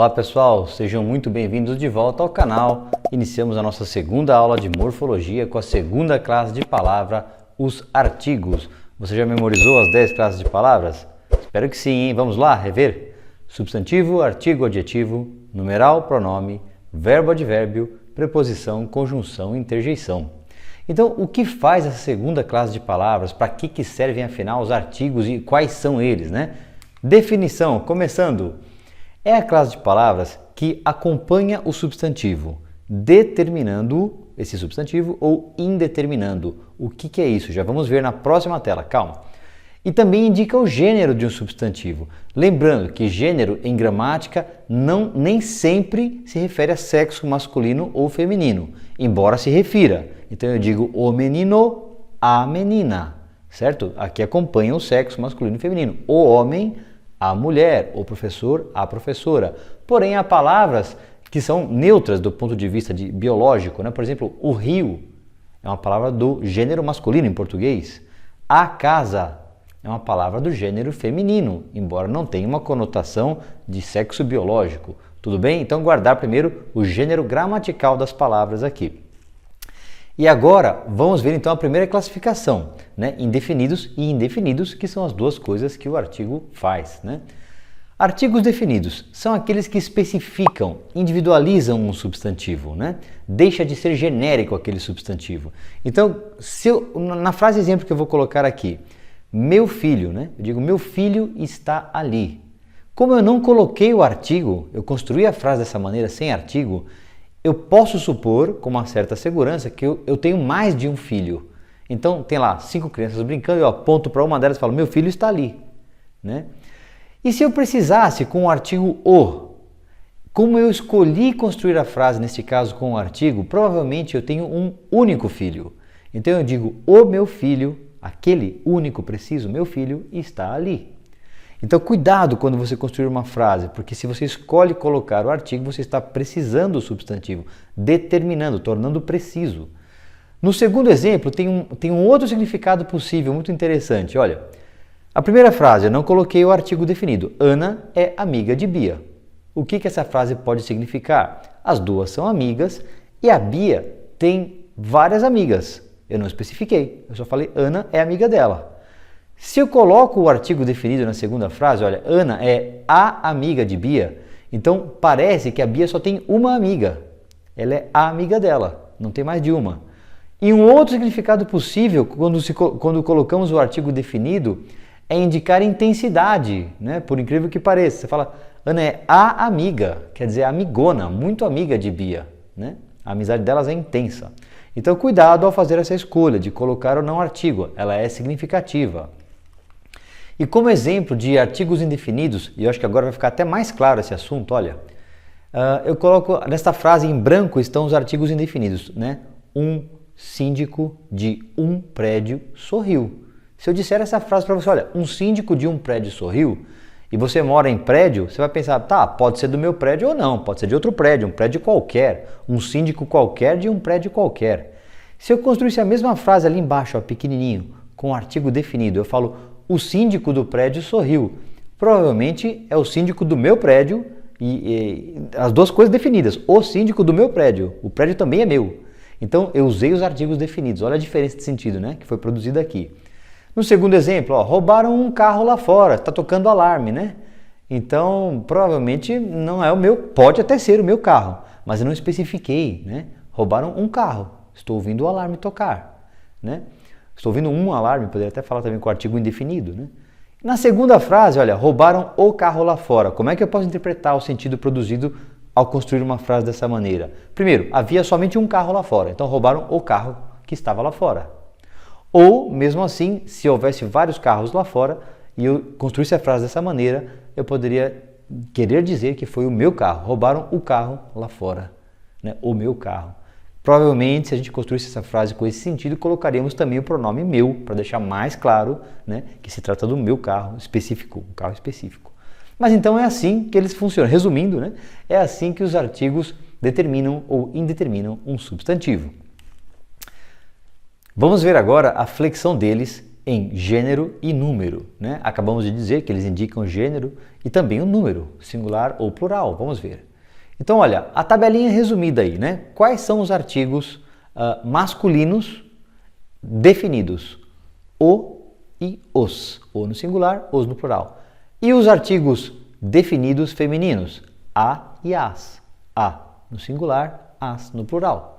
Olá pessoal, sejam muito bem-vindos de volta ao canal. Iniciamos a nossa segunda aula de morfologia com a segunda classe de palavra, os artigos. Você já memorizou as 10 classes de palavras? Espero que sim, hein? Vamos lá rever? Substantivo, artigo, adjetivo, numeral, pronome, verbo, advérbio, preposição, conjunção, interjeição. Então, o que faz essa segunda classe de palavras? Para que servem afinal os artigos e quais são eles, né? Definição, começando. É a classe de palavras que acompanha o substantivo, determinando esse substantivo ou indeterminando. O que é isso? Já vamos ver na próxima tela, calma. E também indica o gênero de um substantivo. Lembrando que gênero em gramática nem sempre se refere a sexo masculino ou feminino, embora se refira. Então eu digo o menino, a menina, certo? Aqui acompanha o sexo masculino e feminino. O homem, a mulher, o professor, a professora. Porém, há palavras que são neutras do ponto de vista biológico, né? Por exemplo, o rio é uma palavra do gênero masculino em português. A casa é uma palavra do gênero feminino, embora não tenha uma conotação de sexo biológico. Tudo bem? Então, guardar primeiro o gênero gramatical das palavras aqui. E agora, vamos ver então a primeira classificação, né? Indefinidos e indefinidos, que são as duas coisas que o artigo faz, né? Artigos definidos são aqueles que especificam, individualizam um substantivo, né? Deixa de ser genérico aquele substantivo. Então, na frase exemplo que eu vou colocar aqui, meu filho, né? Eu digo, meu filho está ali. Como eu não coloquei o artigo, eu construí a frase dessa maneira, sem artigo, eu posso supor, com uma certa segurança, que eu tenho mais de um filho. Então, tem lá 5 crianças brincando, eu aponto para uma delas e falo, meu filho está ali, né? E se eu precisasse com o artigo o, como eu escolhi construir a frase, neste caso com o artigo, provavelmente eu tenho um único filho. Então eu digo, o meu filho, aquele único preciso, meu filho, está ali. Então cuidado quando você construir uma frase, porque se você escolhe colocar o artigo, você está precisando do substantivo, determinando, tornando preciso. No segundo exemplo, tem um outro significado possível, muito interessante. Olha, a primeira frase, eu não coloquei o artigo definido. Ana é amiga de Bia. O que essa frase pode significar? As duas são amigas e a Bia tem várias amigas. Eu não especifiquei, eu só falei Ana é amiga dela. Se eu coloco o artigo definido na segunda frase, olha, Ana é a amiga de Bia, então parece que a Bia só tem uma amiga. Ela é a amiga dela, não tem mais de uma. E um outro significado possível, quando colocamos o artigo definido, é indicar intensidade, né? Por incrível que pareça. Você fala, Ana é a amiga, quer dizer, amigona, muito amiga de Bia, né? A amizade delas é intensa. Então, cuidado ao fazer essa escolha de colocar ou não artigo, ela é significativa. E como exemplo de artigos indefinidos, e eu acho que agora vai ficar até mais claro esse assunto, olha, eu coloco, nesta frase em branco estão os artigos indefinidos, né? Um síndico de um prédio sorriu. Se eu disser essa frase para você, olha, um síndico de um prédio sorriu, e você mora em prédio, você vai pensar, tá, pode ser do meu prédio ou não, pode ser de outro prédio, um prédio qualquer, um síndico qualquer de um prédio qualquer. Se eu construísse a mesma frase ali embaixo, ó, pequenininho, com o artigo definido, eu falo, o síndico do prédio sorriu. Provavelmente é o síndico do meu prédio e as duas coisas definidas. O síndico do meu prédio, o prédio também é meu. Então eu usei os artigos definidos. Olha a diferença de sentido, né, que foi produzida aqui. No segundo exemplo, ó, roubaram um carro lá fora, está tocando alarme, né? Então provavelmente não é o meu, pode até ser o meu carro, mas eu não especifiquei, né? Roubaram um carro, estou ouvindo o alarme tocar, né? Estou ouvindo um alarme, poderia até falar também com o artigo indefinido, né? Na segunda frase, olha, roubaram o carro lá fora. Como é que eu posso interpretar o sentido produzido ao construir uma frase dessa maneira? Primeiro, havia somente um carro lá fora, então roubaram o carro que estava lá fora. Ou, mesmo assim, se houvesse vários carros lá fora e eu construísse a frase dessa maneira, eu poderia querer dizer que foi o meu carro. Roubaram o carro lá fora, né? O meu carro. Provavelmente, se a gente construísse essa frase com esse sentido, colocaríamos também o pronome meu, para deixar mais claro, né, que se trata do meu carro específico, um carro específico. Mas então é assim que eles funcionam. Resumindo, né, é assim que os artigos determinam ou indeterminam um substantivo. Vamos ver agora a flexão deles em gênero e número, né? Acabamos de dizer que eles indicam gênero e também o número, singular ou plural. Vamos ver. Então, olha, a tabelinha resumida aí, né? Quais são os artigos masculinos definidos? O e os. O no singular, os no plural. E os artigos definidos femininos? A e as. A no singular, as no plural.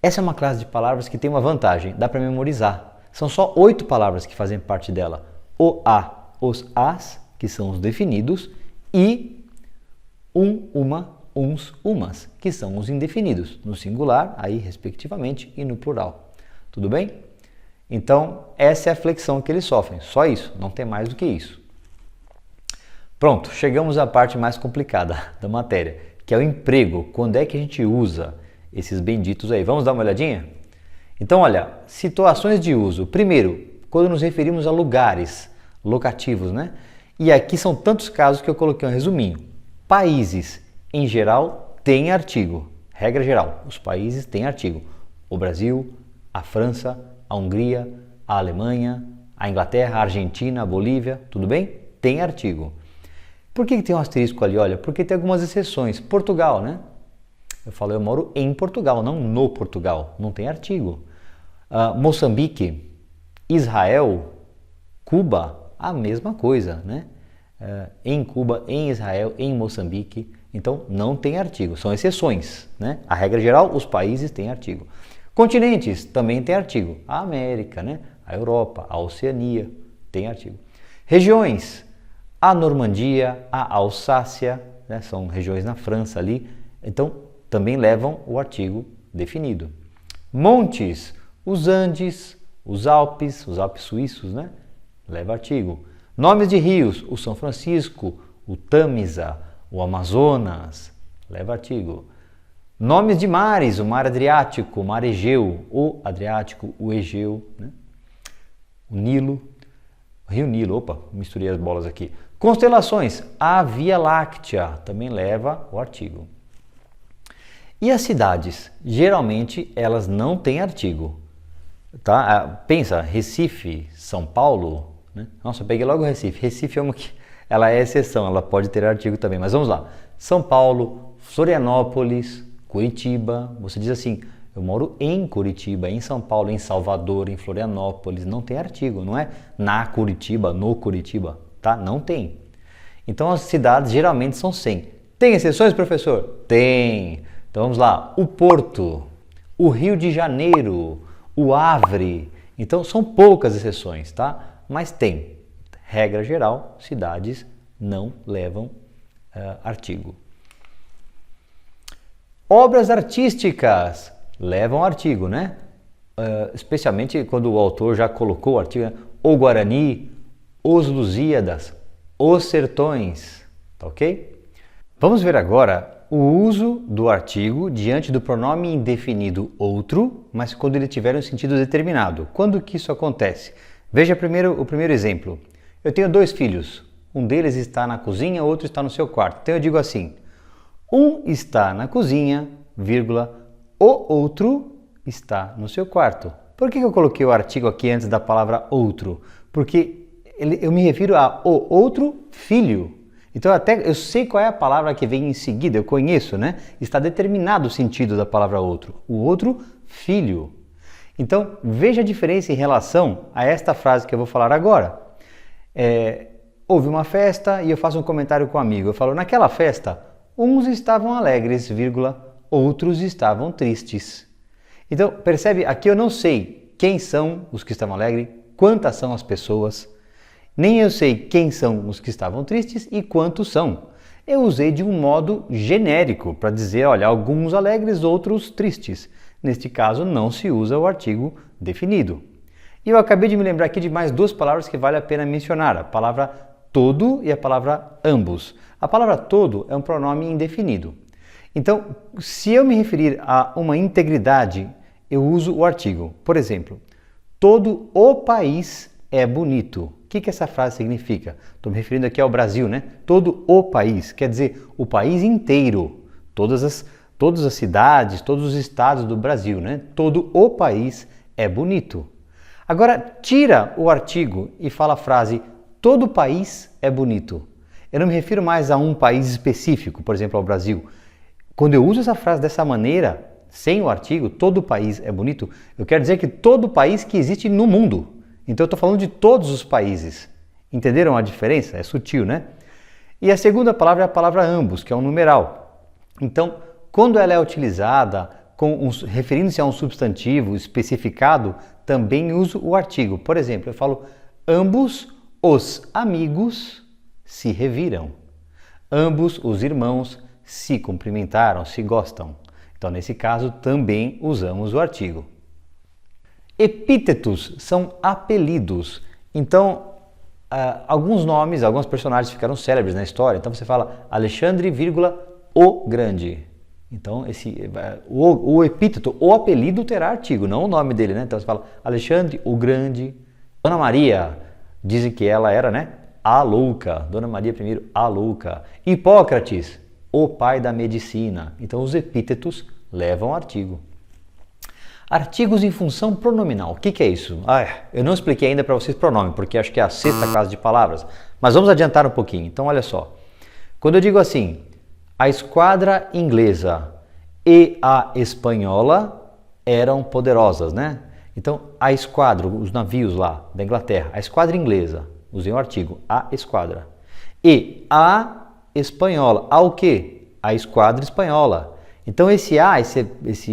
Essa é uma classe de palavras que tem uma vantagem, dá para memorizar. São só 8 palavras que fazem parte dela. O, a, os, as, que são os definidos, e uma, uns, umas, que são os indefinidos, no singular, aí respectivamente, e no plural. Tudo bem? Então, essa é a flexão que eles sofrem, só isso, não tem mais do que isso. Pronto, chegamos à parte mais complicada da matéria, que é o emprego. Quando é que a gente usa esses benditos aí? Vamos dar uma olhadinha? Então, olha, situações de uso. Primeiro, quando nos referimos a lugares locativos, né? E aqui são tantos casos que eu coloquei um resuminho. Países, em geral, têm artigo. Regra geral, os países têm artigo. O Brasil, a França, a Hungria, a Alemanha, a Inglaterra, a Argentina, a Bolívia, tudo bem? Tem artigo. Por que tem um asterisco ali? Olha, porque tem algumas exceções. Portugal, né? Eu moro em Portugal, não no Portugal. Não tem artigo. Moçambique, Israel, Cuba, a mesma coisa, né? Em Cuba, em Israel, em Moçambique, então não tem artigo, são exceções, né? A regra geral, os países têm artigo. Continentes também tem artigo, a América, né? A Europa, a Oceania tem artigo. Regiões, a Normandia, a Alsácia, né? São regiões na França ali, então também levam o artigo definido. Montes, os Andes, os Alpes suíços, né? Leva artigo. Nomes de rios, o São Francisco, o Tâmisa, o Amazonas, leva artigo. Nomes de mares, o Mar Adriático, o Mar Egeu, o Adriático, o Egeu, né? O Nilo, o Rio Nilo, opa, misturei as bolas aqui. Constelações, a Via Láctea, também leva o artigo. E as cidades? Geralmente elas não têm artigo. Tá? Pensa, Recife, São Paulo, né? Nossa, eu peguei logo o Recife. Recife é uma que ela é exceção, ela pode ter artigo também, mas vamos lá. São Paulo, Florianópolis, Curitiba, você diz assim, eu moro em Curitiba, em São Paulo, em Salvador, em Florianópolis, não tem artigo, não é na Curitiba, no Curitiba, tá? Não tem. Então as cidades geralmente são sem. Tem exceções, professor? Tem. Então vamos lá, o Porto, o Rio de Janeiro, o Havre, então são poucas exceções, tá? Mas tem. Regra geral, cidades não levam artigo. Obras artísticas levam artigo, né? Especialmente quando o autor já colocou o artigo, né? O Guarani, os Lusíadas, os Sertões, tá ok? Vamos ver agora o uso do artigo diante do pronome indefinido outro, mas quando ele tiver um sentido determinado. Quando que isso acontece? Veja primeiro o primeiro exemplo. Eu tenho 2 filhos. Um deles está na cozinha, outro está no seu quarto. Então eu digo assim, um está na cozinha, vírgula, o outro está no seu quarto. Por que eu coloquei o artigo aqui antes da palavra outro? Porque eu me refiro a o outro filho. Então eu sei qual é a palavra que vem em seguida, eu conheço, né? Está determinado o sentido da palavra outro. O outro filho. Então veja a diferença em relação a esta frase que eu vou falar agora. Houve uma festa e eu faço um comentário com um amigo. Eu falo, naquela festa, uns estavam alegres, vírgula, outros estavam tristes. Então percebe, aqui eu não sei quem são os que estavam alegres, quantas são as pessoas. Nem eu sei quem são os que estavam tristes e quantos são. Eu usei de um modo genérico para dizer, olha, alguns alegres, outros tristes. Neste caso, não se usa o artigo definido. E eu acabei de me lembrar aqui de mais 2 palavras que vale a pena mencionar. A palavra todo e a palavra ambos. A palavra todo é um pronome indefinido. Então, se eu me referir a uma integridade, eu uso o artigo. Por exemplo, todo o país é bonito. O que essa frase significa? Estou me referindo aqui ao Brasil, né? Todo o país, quer dizer, o país inteiro, todas as cidades, todos os estados do Brasil, né? Todo o país é bonito. Agora, tira o artigo e fala a frase todo país é bonito. Eu não me refiro mais a um país específico, por exemplo, ao Brasil. Quando eu uso essa frase dessa maneira, sem o artigo, todo país é bonito, eu quero dizer que todo país que existe no mundo. Então eu estou falando de todos os países. Entenderam a diferença? É sutil, né? E a segunda palavra é a palavra ambos, que é um numeral. Então, quando ela é utilizada referindo-se a um substantivo especificado, também uso o artigo. Por exemplo, eu falo ambos os amigos se reviram. Ambos os irmãos se cumprimentaram, se gostam. Então, nesse caso, também usamos o artigo. Epítetos são apelidos. Então, alguns nomes, alguns personagens ficaram célebres na história. Então, você fala Alexandre, o Grande. Então, o epíteto, o apelido terá artigo, não o nome dele, né? Então, você fala Alexandre, o Grande. Dona Maria, dizem que ela era, né? A louca. Dona Maria I, a louca. Hipócrates, o pai da medicina. Então, os epítetos levam artigo. Artigos em função pronominal. O que é isso? Eu não expliquei ainda para vocês pronome, porque acho que é a sexta classe de palavras. Mas vamos adiantar um pouquinho. Então, olha só. Quando eu digo assim, a esquadra inglesa e a espanhola eram poderosas, né? Então, a esquadra, os navios lá da Inglaterra, a esquadra inglesa, usei o artigo, a esquadra. E a espanhola, a o quê? A esquadra espanhola. Então, esse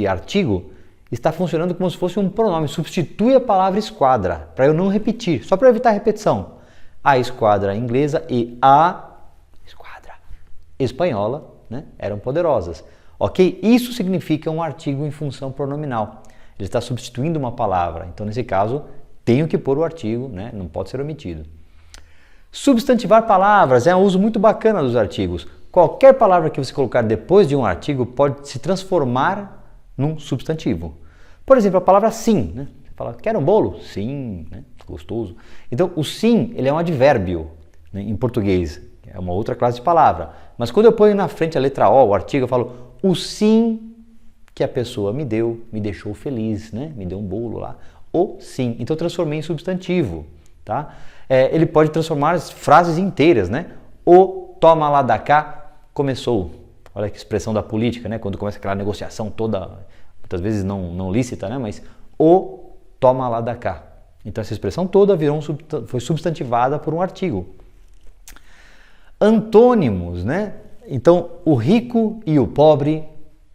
artigo está funcionando como se fosse um pronome, substitui a palavra esquadra, para eu não repetir, só para evitar a repetição. A esquadra inglesa e a esquadra espanhola, né, eram poderosas. Ok? Isso significa um artigo em função pronominal. Ele está substituindo uma palavra. Então, nesse caso, tenho que pôr o artigo, né, não pode ser omitido. Substantivar palavras é um uso muito bacana dos artigos. Qualquer palavra que você colocar depois de um artigo pode se transformar num substantivo. Por exemplo, a palavra sim. Né? Você fala, quer um bolo? Sim, né? Gostoso. Então, o sim ele é um advérbio, né, em português. É uma outra classe de palavra. Mas quando eu ponho na frente a letra O, o artigo, eu falo o sim que a pessoa me deu, me deixou feliz, né? Me deu um bolo lá. O sim. Então eu transformei em substantivo. Tá? Ele pode transformar frases inteiras. Né? O toma lá da cá começou. Olha que expressão da política, né? Quando começa aquela negociação toda, muitas vezes não lícita, né? Mas o toma lá da cá. Então essa expressão toda foi substantivada por um artigo. Antônimos, né? Então, o rico e o pobre,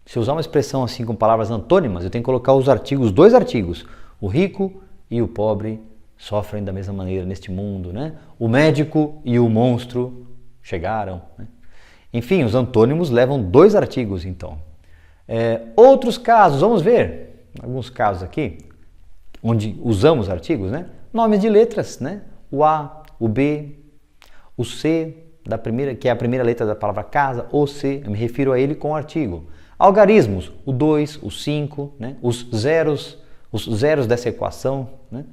se eu usar uma expressão assim com palavras antônimas, eu tenho que colocar os dois artigos. O rico e o pobre sofrem da mesma maneira neste mundo, né? O médico e o monstro chegaram, né? Enfim, os antônimos levam dois artigos, então. Outros casos, vamos ver alguns casos aqui, onde usamos artigos, né? Nomes de letras, né? O A, o B, o C, que é a primeira letra da palavra casa, o C, eu me refiro a ele com o artigo. Algarismos, o 2, o 5, né? Os zeros dessa equação, né?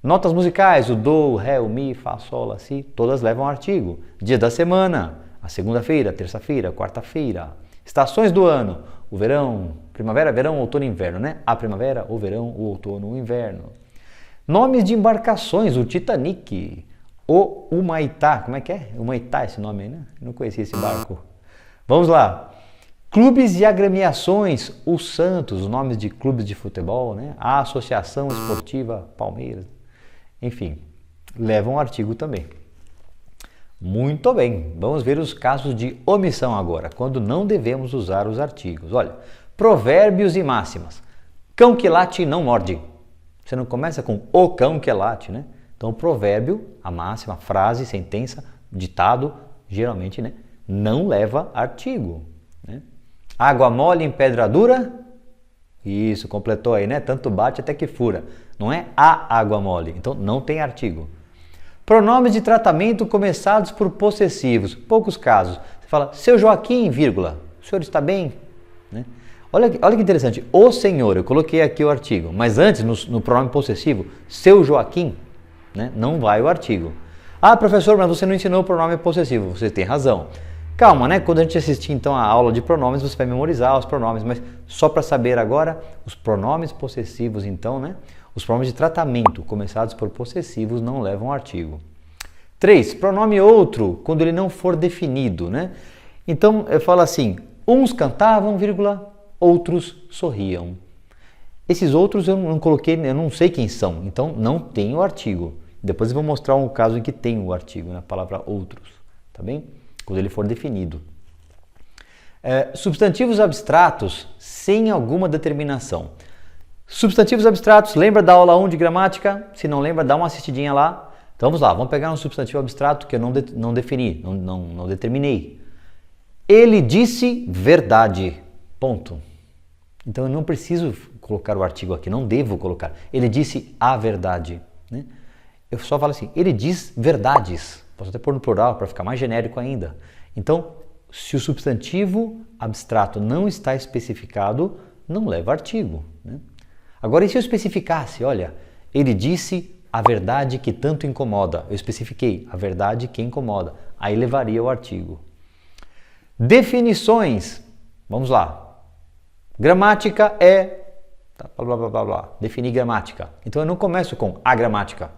Notas musicais, o do, o ré, o mi, fá, sol, lá, si, todas levam artigo. Dia da semana, a segunda-feira, a terça-feira, a quarta-feira. Estações do ano, o verão, primavera, verão, outono e inverno, né? A primavera, o verão, o outono, o inverno. Nomes de embarcações, o Titanic, o Humaitá, como é que é? Humaitá esse nome aí, né? Eu não conhecia esse barco. Vamos lá. Clubes e agremiações, o Santos, os nomes de clubes de futebol, né? A Associação Esportiva Palmeiras. Enfim, levam um artigo também. Muito bem, vamos ver os casos de omissão agora, quando não devemos usar os artigos. Olha, provérbios e máximas. Cão que late não morde. Você não começa com o cão que late, né? Então, o provérbio, a máxima, a frase, sentença, ditado, geralmente, né, não leva artigo. Né? Água mole em pedra dura? Isso, completou aí, né? Tanto bate até que fura. Não é a água mole, então não tem artigo. Pronomes de tratamento começados por possessivos, poucos casos. Você fala, seu Joaquim, vírgula, o senhor está bem? Né? Olha que interessante, o senhor, eu coloquei aqui o artigo, mas antes, no pronome possessivo, seu Joaquim, né? Não vai o artigo. Ah, professor, mas você não ensinou o pronome possessivo. Você tem razão. Calma, né? Quando a gente assistir então a aula de pronomes, você vai memorizar os pronomes, mas só para saber agora, os pronomes possessivos então, né? Os pronomes de tratamento começados por possessivos não levam artigo. 3. Pronome outro, quando ele não for definido, né? Então, eu falo assim, uns cantavam, vírgula, outros sorriam. Esses outros eu não coloquei, eu não sei quem são, então não tem o artigo. Depois eu vou mostrar um caso em que tem o artigo, na palavra outros, tá bem? Quando ele for definido. Substantivos abstratos sem alguma determinação. Substantivos abstratos, lembra da aula 1 de gramática? Se não lembra, dá uma assistidinha lá. Então vamos lá, vamos pegar um substantivo abstrato que eu não defini, não determinei. Ele disse verdade, ponto. Então eu não preciso colocar o artigo aqui, não devo colocar. Ele disse a verdade, né? Eu só falo assim, ele diz verdades. Posso até pôr no plural para ficar mais genérico ainda. Então, se o substantivo abstrato não está especificado, não leva artigo, né? Agora, e se eu especificasse, olha, ele disse a verdade que tanto incomoda. Eu especifiquei a verdade que incomoda. Aí levaria o artigo. Definições. Vamos lá. Gramática é... blá, blá, blá, blá. Definir gramática. Então eu não começo com a gramática.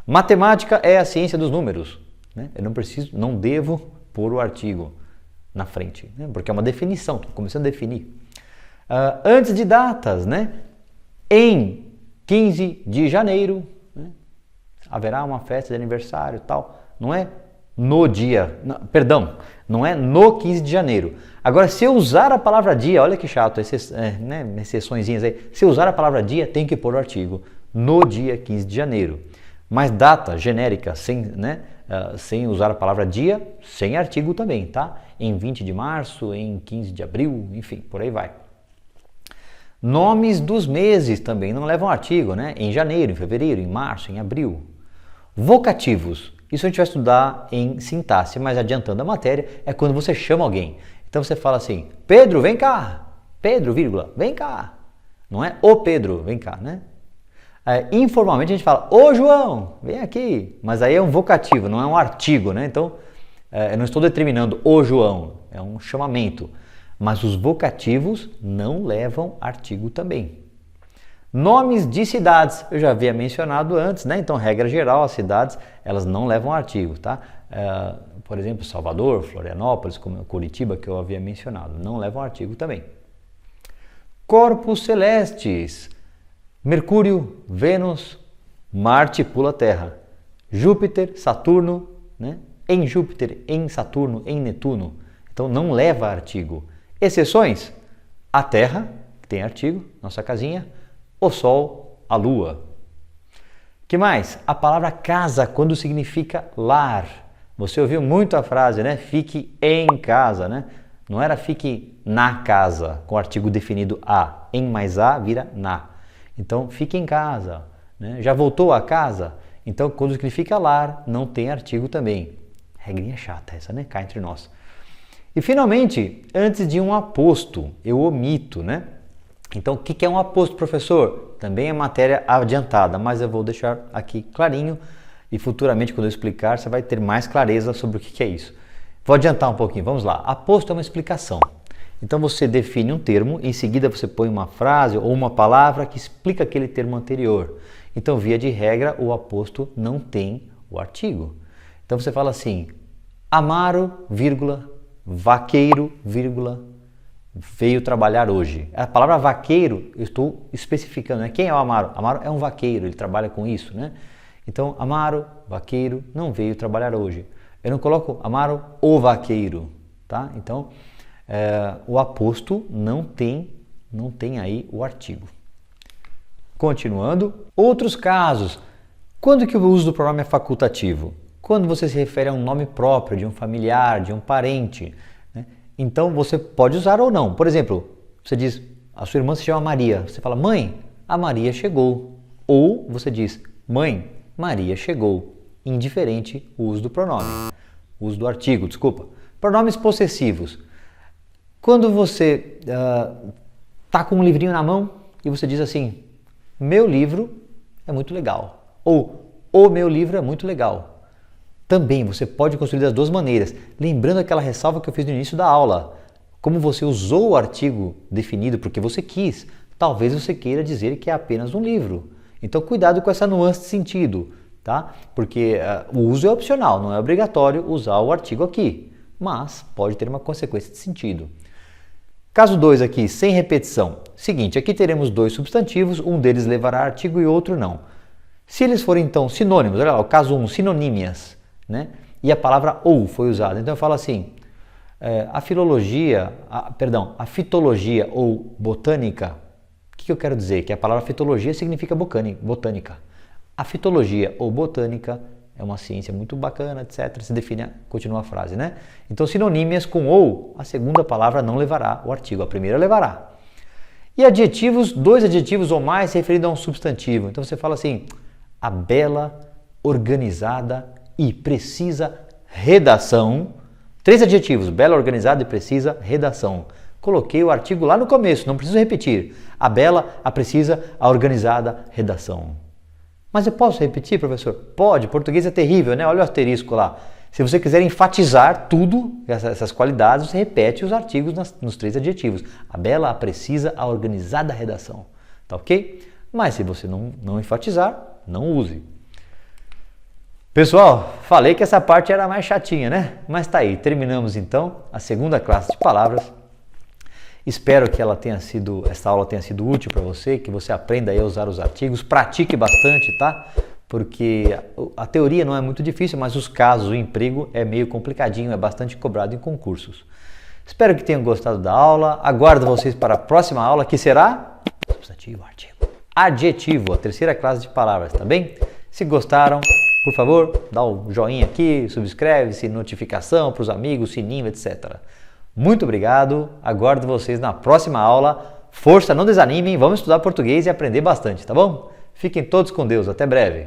Matemática é a ciência dos números, né? Eu não devo pôr o artigo na frente, né? Porque é uma definição, estou começando a definir. Antes de datas, né? Em 15 de janeiro, né? Haverá uma festa de aniversário e tal. Não é no dia, não é no 15 de janeiro. Agora, se eu usar a palavra dia, olha que chato, exceçõezinhas aí. Se eu usar a palavra dia, tem que pôr o artigo no dia 15 de janeiro. Mas data genérica, sem usar a palavra dia, sem artigo também, tá? Em 20 de março, em 15 de abril, enfim, por aí vai. Nomes dos meses também não levam artigo, né? Em janeiro, em fevereiro, em março, em abril. Vocativos, isso a gente vai estudar em sintaxe, mas adiantando a matéria, é quando você chama alguém. Então você fala assim, Pedro, vem cá. Pedro, vírgula, vem cá. Não é o Pedro, vem cá, né? Informalmente a gente fala, ô João, vem aqui. Mas aí é um vocativo, não é um artigo, né? Então, eu não estou determinando o João, é um chamamento. Mas os vocativos não levam artigo também. Nomes de cidades, eu já havia mencionado antes, né? Então, regra geral, as cidades, elas não levam artigo, tá? Por exemplo, Salvador, Florianópolis, como Curitiba, que eu havia mencionado, não levam artigo também. Corpos celestes, Mercúrio, Vênus, Marte pula Terra, Júpiter, Saturno, né? Em Júpiter, em Saturno, em Netuno. Então não leva artigo. Exceções, a Terra, que tem artigo, nossa casinha, o Sol, a Lua. Que mais? A palavra casa, quando significa lar. Você ouviu muito a frase, né? Fique em casa, né? Não era fique na casa, com o artigo definido a. Em mais a vira na. Então, fique em casa, né? Já voltou a casa? Então, quando significa lar, não tem artigo também. Regrinha chata essa, né? Cá entre nós. E, finalmente, antes de um aposto, eu omito, né? Então, o que é um aposto, professor? Também é matéria adiantada, mas eu vou deixar aqui clarinho e futuramente, quando eu explicar, você vai ter mais clareza sobre o que é isso. Vou adiantar um pouquinho, vamos lá. Aposto é uma explicação. Então você define um termo, em seguida você põe uma frase ou uma palavra que explica aquele termo anterior. Então, via de regra, o aposto não tem o artigo. Então você fala assim, Amaro, vírgula, vaqueiro, vírgula, veio trabalhar hoje. A palavra vaqueiro, eu estou especificando, né? Quem é o Amaro? Amaro é um vaqueiro, ele trabalha com isso, né? Então, Amaro, vaqueiro, não veio trabalhar hoje. Eu não coloco Amaro, o vaqueiro, tá? Então, o aposto não tem aí o artigo. Continuando, outros casos. Quando que o uso do pronome é facultativo? Quando você se refere a um nome próprio, de um familiar, de um parente, né? Então você pode usar ou não. Por exemplo, você diz, a sua irmã se chama Maria. Você fala, mãe, a Maria chegou. Ou você diz, mãe, Maria chegou. Indiferente o uso do pronome. O uso do artigo, desculpa. Pronomes possessivos. Quando você está com um livrinho na mão e você diz assim, meu livro é muito legal. Ou, o meu livro é muito legal. Também você pode construir das duas maneiras. Lembrando aquela ressalva que eu fiz no início da aula. Como você usou o artigo definido porque você quis, talvez você queira dizer que é apenas um livro. Então cuidado com essa nuance de sentido, tá? Porque o uso é opcional, não é obrigatório usar o artigo aqui, mas pode ter uma consequência de sentido. Caso 2 aqui, sem repetição. Seguinte, aqui teremos dois substantivos, um deles levará artigo e outro não. Se eles forem então sinônimos, olha lá, o caso 1, sinonímias, né? E a palavra ou foi usada. Então eu falo assim, a fitologia ou botânica, o que eu quero dizer? Que a palavra fitologia significa botânica. A fitologia ou botânica é uma ciência muito bacana, etc. Se define, continua a frase, né? Então, sinonímias com ou, a segunda palavra não levará o artigo, a primeira levará. E adjetivos, dois adjetivos ou mais referidos a um substantivo. Então, você fala assim, a bela, organizada e precisa redação. 3 adjetivos, bela, organizada e precisa redação. Coloquei o artigo lá no começo, não preciso repetir. A bela, a precisa, a organizada, redação. Mas eu posso repetir, professor? Pode, português é terrível, né? Olha o asterisco lá. Se você quiser enfatizar tudo, essas qualidades, você repete os artigos nos 3 adjetivos. A bela, a precisa, a organizada, a redação. Tá ok? Mas se você não enfatizar, não use. Pessoal, falei que essa parte era mais chatinha, né? Mas tá aí, terminamos então a segunda classe de palavras. Espero que essa aula tenha sido útil para você, que você aprenda aí a usar os artigos, pratique bastante, tá? Porque a teoria não é muito difícil, mas os casos, o emprego é meio complicadinho, é bastante cobrado em concursos. Espero que tenham gostado da aula, aguardo vocês para a próxima aula, que será substantivo, artigo. Adjetivo, a terceira classe de palavras, tá bem? Se gostaram, por favor, dá um joinha aqui, subscreve-se, notificação para os amigos, sininho, etc. Muito obrigado, aguardo vocês na próxima aula. Força, não desanimem, vamos estudar português e aprender bastante, tá bom? Fiquem todos com Deus, até breve.